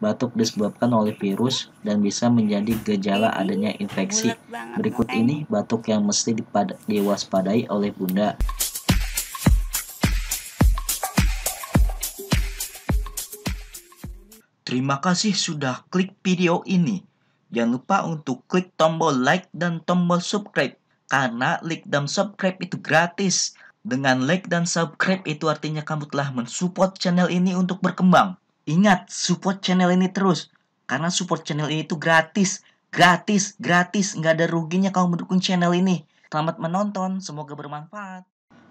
Batuk disebabkan oleh virus dan bisa menjadi gejala adanya infeksi. Berikut ini batuk yang mesti diwaspadai oleh Bunda. Terima kasih sudah klik video ini. Jangan lupa untuk klik tombol like dan tombol subscribe, karena like dan subscribe itu gratis. Dengan like dan subscribe itu artinya kamu telah mensupport channel ini untuk berkembang. Ingat, support channel ini terus, karena support channel ini itu gratis. Gratis, nggak ada ruginya kamu mendukung channel ini. Selamat menonton, semoga bermanfaat.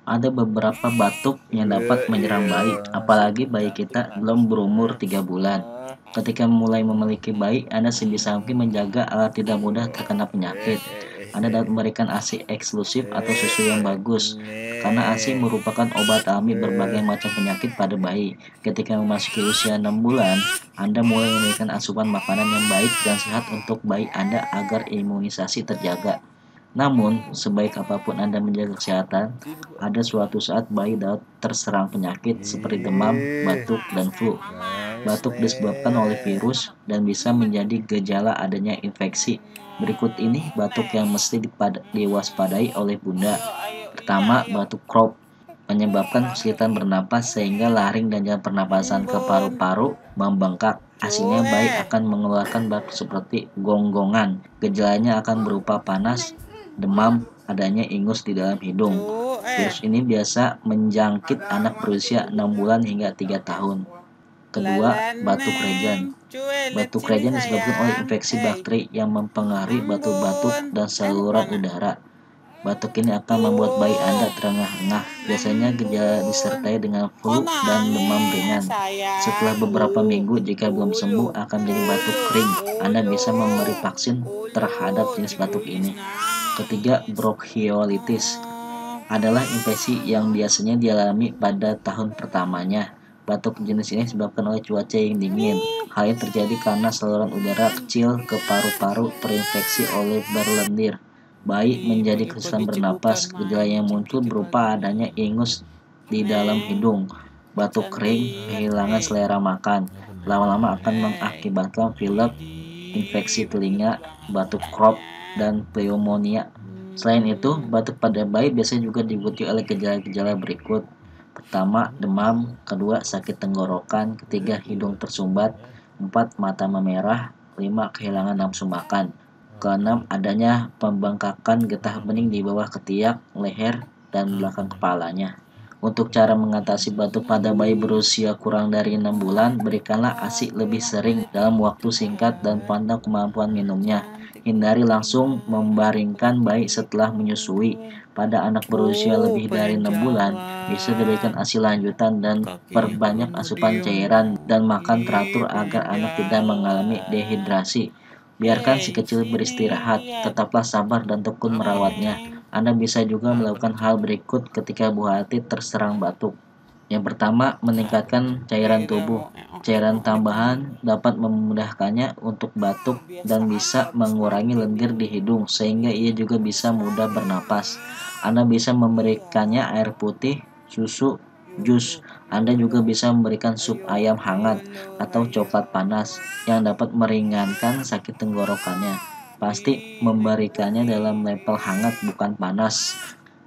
Ada beberapa batuk yang dapat menyerang bayi, apalagi bayi kita belum berumur 3 bulan. Ketika mulai memiliki bayi, Anda sebisa mungkin menjaga agar tidak mudah terkena penyakit. Anda dapat memberikan ASI eksklusif atau susu yang bagus, karena ASI merupakan obat alami berbagai macam penyakit pada bayi. Ketika memasuki usia 6 bulan, Anda mulai memberikan asupan makanan yang baik dan sehat untuk bayi Anda agar imunisasi terjaga. Namun, sebaik apapun Anda menjaga kesehatan, ada suatu saat bayi dapat terserang penyakit seperti demam, batuk, dan flu. Batuk disebabkan oleh virus dan bisa menjadi gejala adanya infeksi. Berikut ini batuk yang mesti diwaspadai oleh Bunda. Pertama, batuk crop menyebabkan kesulitan bernapas sehingga laring dan jalan pernapasan ke paru-paru membengkak. Hasilnya bayi akan mengeluarkan batuk seperti gonggongan. Gejalanya akan berupa panas, demam, adanya ingus di dalam hidung. Virus ini biasa menjangkit anak berusia 6 bulan hingga 3 tahun. Kedua, batuk rejan. Batuk rejan disebabkan oleh infeksi bakteri yang mempengaruhi batuk-batuk dan saluran udara. Batuk ini akan membuat bayi Anda terengah-engah. Biasanya gejala disertai dengan flu dan demam ringan. Setelah beberapa minggu, jika belum sembuh, akan menjadi batuk kering. Anda bisa memberi vaksin terhadap jenis batuk ini. Ketiga, bronchiolitis adalah infeksi yang biasanya dialami pada tahun pertamanya. Batuk jenis ini disebabkan oleh cuaca yang dingin. Hal ini terjadi karena saluran udara kecil ke paru-paru terinfeksi oleh berlendir. Bayi menjadi kesulitan bernapas. Gejala yang muncul berupa adanya ingus di dalam hidung, batuk kering, kehilangan selera makan. Lama-lama akan mengakibatkan pilek, infeksi telinga, batuk crop, dan pneumonia. Selain itu, batuk pada bayi biasanya juga diikuti oleh gejala-gejala berikut. Pertama, demam. Kedua, sakit tenggorokan. Ketiga, hidung tersumbat. 4, mata memerah. 5, kehilangan nafsu makan. Keenam, adanya pembengkakan getah bening di bawah ketiak, leher, dan belakang kepalanya. Untuk cara mengatasi batuk pada bayi berusia kurang dari 6 bulan, berikanlah ASI lebih sering dalam waktu singkat dan pantau kemampuan minumnya. Hindari langsung membaringkan bayi setelah menyusui. Pada anak berusia lebih dari 6 bulan, bisa diberikan ASI lanjutan dan perbanyak asupan cairan dan makan teratur agar anak tidak mengalami dehidrasi. Biarkan si kecil beristirahat, tetaplah sabar dan tekun merawatnya. Anda bisa juga melakukan hal berikut ketika buah hati terserang batuk. Yang pertama, meningkatkan cairan tubuh. Cairan tambahan dapat memudahkannya untuk batuk dan bisa mengurangi lendir di hidung sehingga ia juga bisa mudah bernapas. Anda bisa memberikannya air putih, susu, jus. Anda juga bisa memberikan sup ayam hangat atau coklat panas yang dapat meringankan sakit tenggorokannya. Pasti memberikannya dalam level hangat bukan panas.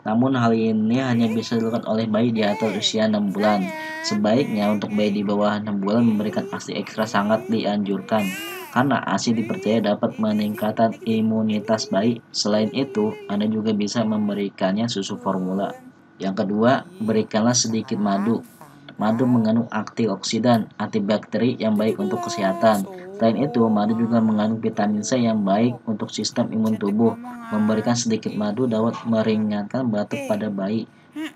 Namun hal ini hanya bisa dilakukan oleh bayi di atas usia 6 bulan. Sebaiknya untuk bayi di bawah 6 bulan memberikan ASI ekstra sangat dianjurkan, karena ASI dipercaya dapat meningkatkan imunitas bayi. Selain itu, Anda juga bisa memberikannya susu formula. Yang kedua, berikanlah sedikit madu. Madu mengandung antioksidan, antibakteri yang baik untuk kesehatan. Selain itu, madu juga mengandung vitamin C yang baik untuk sistem imun tubuh. Memberikan sedikit madu dapat meringankan batuk pada bayi.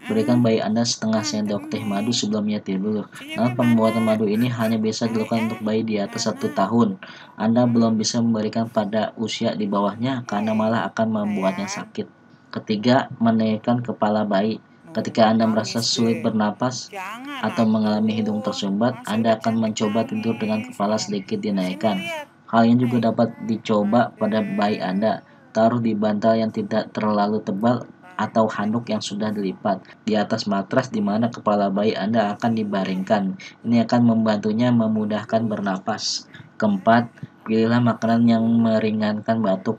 Berikan bayi Anda setengah sendok teh madu sebelumnya tidur. Namun pembuatan madu ini hanya bisa dilakukan untuk bayi di atas 1 tahun. Anda belum bisa memberikan pada usia di bawahnya karena malah akan membuatnya sakit. Ketiga, menaikkan kepala bayi. Ketika Anda merasa sulit bernapas atau mengalami hidung tersumbat, Anda akan mencoba tidur dengan kepala sedikit dinaikkan. Hal yang juga dapat dicoba pada bayi Anda. Taruh di bantal yang tidak terlalu tebal atau handuk yang sudah dilipat di atas matras di mana kepala bayi Anda akan dibaringkan. Ini akan membantunya memudahkan bernapas. Keempat, pilihlah makanan yang meringankan batuk.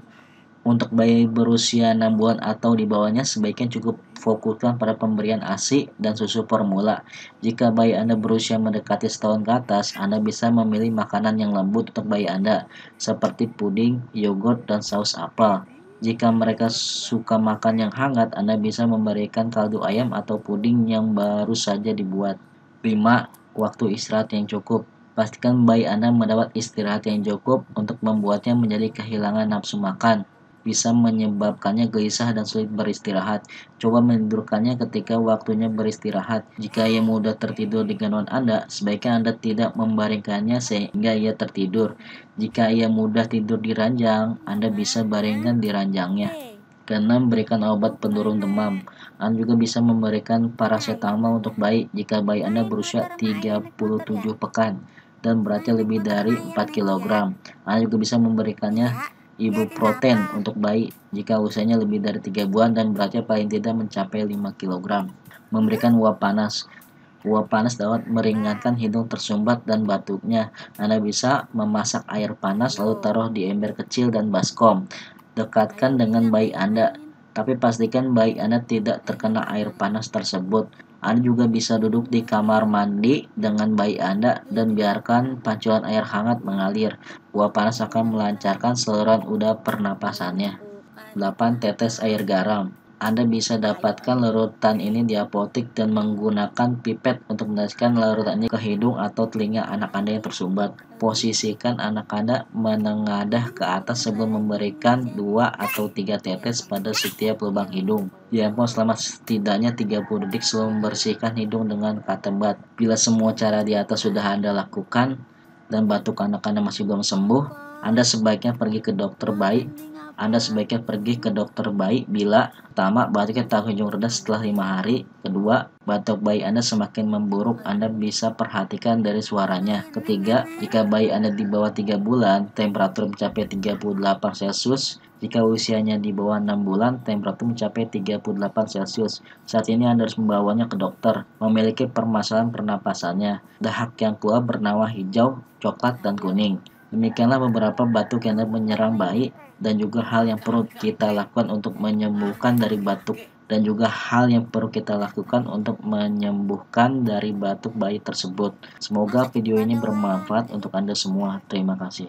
Untuk bayi berusia 6 bulan atau di bawahnya sebaiknya cukup fokuskan pada pemberian ASI dan susu formula. Jika bayi Anda berusia mendekati setahun ke atas, Anda bisa memilih makanan yang lembut untuk bayi Anda, seperti puding, yogurt, dan saus apel. Jika mereka suka makan yang hangat, Anda bisa memberikan kaldu ayam atau puding yang baru saja dibuat. 5. Waktu istirahat yang cukup. Pastikan bayi Anda mendapat istirahat yang cukup untuk membuatnya menjadi kehilangan nafsu makan. Bisa menyebabkannya gelisah dan sulit beristirahat. Coba menidurkannya ketika waktunya beristirahat. Jika ia mudah tertidur di gendongan Anda, sebaiknya Anda tidak membaringkannya sehingga ia tertidur. Jika ia mudah tidur di ranjang, Anda bisa baringkan di ranjangnya. Keenam, berikan obat penurun demam. Anda juga bisa memberikan paracetamol untuk bayi jika bayi Anda berusia 37 pekan dan beratnya lebih dari 4 kg. Anda juga bisa memberikannya ibuprofen untuk bayi jika usianya lebih dari 3 bulan dan beratnya paling tidak mencapai 5 kg. Memberikan uap panas. Uap panas dapat meringankan hidung tersumbat dan batuknya. Anda bisa memasak air panas lalu taruh di ember kecil dan baskom. Dekatkan dengan bayi Anda, tapi pastikan bayi Anda tidak terkena air panas tersebut. Anda juga bisa duduk di kamar mandi dengan bayi Anda dan biarkan pancuran air hangat mengalir. Uap panas akan melancarkan saluran udara pernapasannya. 8. Tetes air garam. Anda bisa dapatkan larutan ini di apotek dan menggunakan pipet untuk meneteskan larutan ini ke hidung atau telinga anak Anda yang tersumbat. Posisikan anak Anda menengadah ke atas sebelum memberikan 2 atau 3 tetes pada setiap lubang hidung. Diamkan selama setidaknya 30 detik sebelum membersihkan hidung dengan cotton bud. Bila semua cara di atas sudah Anda lakukan dan batuk anak Anda masih belum sembuh, Anda sebaiknya pergi ke dokter bayi. Bila pertama, batuknya tak kunjung reda setelah 5 hari. Kedua, batuk bayi Anda semakin memburuk, Anda bisa perhatikan dari suaranya. Ketiga, jika bayi Anda di bawah 3 bulan, temperatur mencapai 38 Celcius. Jika usianya di bawah 6 bulan, temperatur mencapai 38 Celcius. Saat ini Anda harus membawanya ke dokter. Memiliki permasalahan pernapasannya. Dahak yang keluar berwarna hijau, coklat, dan kuning. Demikianlah beberapa batuk yang dapat menyerang bayi dan juga hal yang perlu kita lakukan untuk menyembuhkan dari batuk bayi tersebut. Semoga video ini bermanfaat untuk Anda semua. Terima kasih.